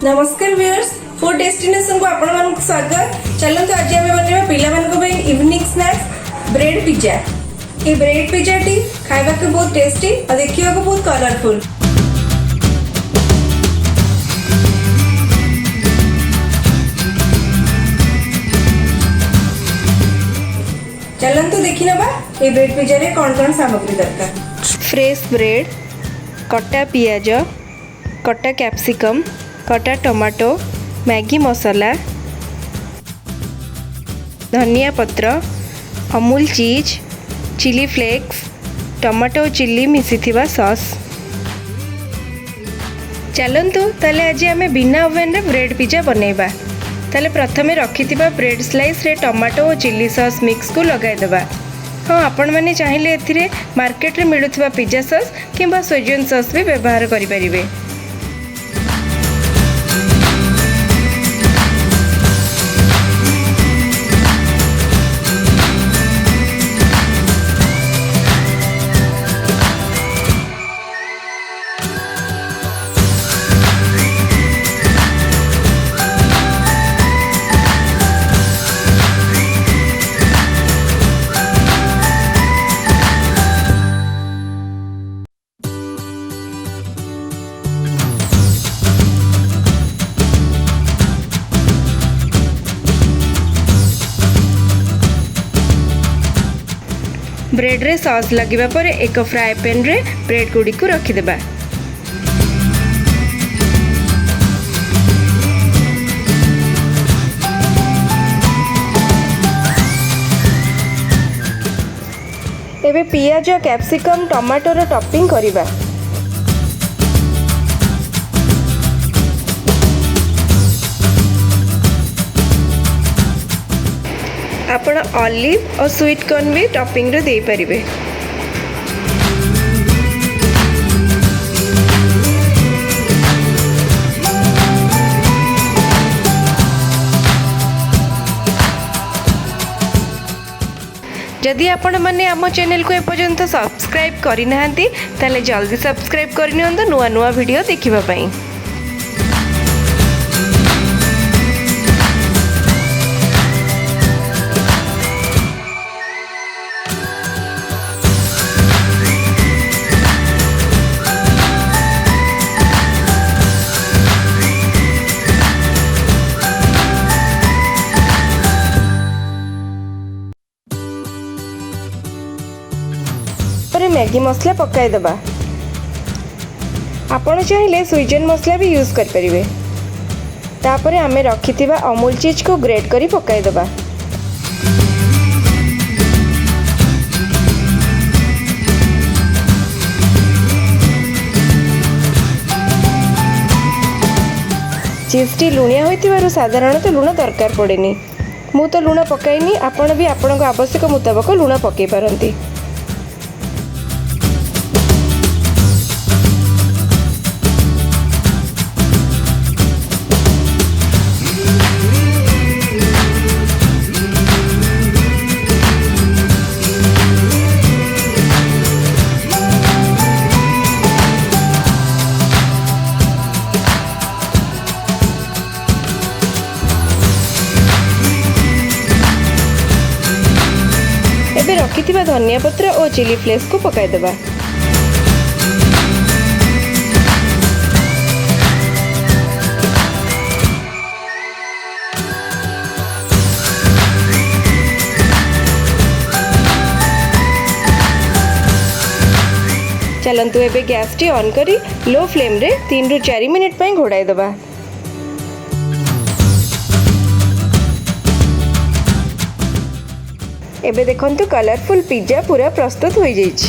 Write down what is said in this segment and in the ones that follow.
नमस्कार viewers, food destination को आपण मानक स्वागत। चलंतु आज आमे बनेबा पिला मानक पे इवनिंग स्नैक्स ब्रेड पिज्जा। ये ब्रेड पिज्जा टी खाइबा के बहुत टेस्टी और देखिबा को बहुत कलरफुल। चलंतु देखि नबा ये ब्रेड पिज्जा रे कोन सामग्री दरकार। फ्रेश ब्रेड, कटा पियाज, कटा कैप्सिकम, कटा टमाटो, मैगी मसाला, धनिया पत्र, Amul cheese, chilli flakes, tomato chilli मिसिथिबा सॉस। चलंतु ताले आज आमे बिना ओवन रे ब्रेड पिज्जा बनेबा। ताले प्रथमे रखिथिबा ब्रेड स्लाइस रे टमाटो और चिल्ली सॉस मिक्स को लगाई देबा। हाँ, आपण माने चाहिले एथिरे मार्केट रे मिलुथिबा पिज्जा सॉस किंबा सोजन सॉस भी व्यवहार करि परिबे। ब्रेड रे सॉस लगिबा पर एक फ्राई पैन रे ब्रेड गुडी को रखि देबा। एबे पियाज, कैप्सिकम, टमाटो रो टॉपिंग करिबा। आपण ऑलिव और स्वीट कॉर्न भी टॉपिंग रे दे परिबे। जदि आपण माने आम चैनल को एपर्यंत सब्सक्राइब करि नाहंती ताले जल्दी सब्सक्राइब करनियंतु नुआ नुआ वीडियो देखिबा पई। मैगी मसला पकाई दबा। आपण चाहिले स्वीजन मसला भी यूज कर परिबे। तापरे आमे रखिथिबा अमूल चीज को ग्रेट करी पकाई दबा। चीज टी लुणिया होइतिबारु साधारणतः लुण दरकार पड़ेनी। मु तो लुण पकाइनी, आपण भी आपणक आवश्यक मुताबक लुण पकाई पारंती। एबे रखिथिबा धनिया पत्र और चिली फ्लेक्स को पकाई देबा। चलंतु एबे गैस टी ऑन करी लो फ्लेम रे 3 रु 4 मिनिट पई घोड़ाई देबा। एबे देखंतु कलरफुल पिज्जा पूरा प्रस्तुत हो जाइछ।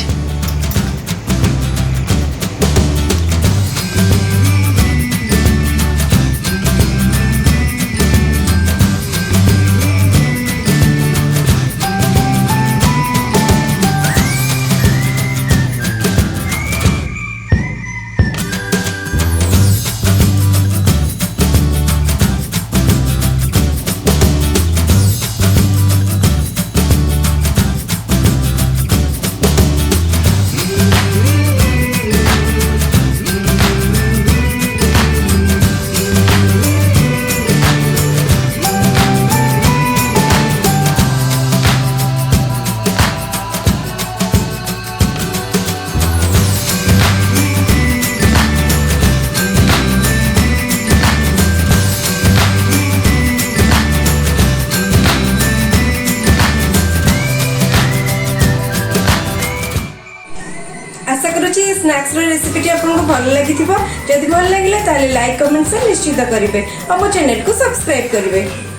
କରୁଛି ଏ ସ୍ନାକ୍ସର ରେସିପିଟି ଆପଣଙ୍କୁ ଭଲ ଲାଗିଥିବ। ଯଦି ଭଲ ଲାଗିଲା ତାହେଲେ ଲାଇକ୍ କମେଣ୍ଟ ସେୟାର ନିଶ୍ଚିତ କରିବେ ଆଉ ମୋ ଚ୍ୟାନେଲକୁ ସବସ୍କ୍ରାଇब କରିବେ।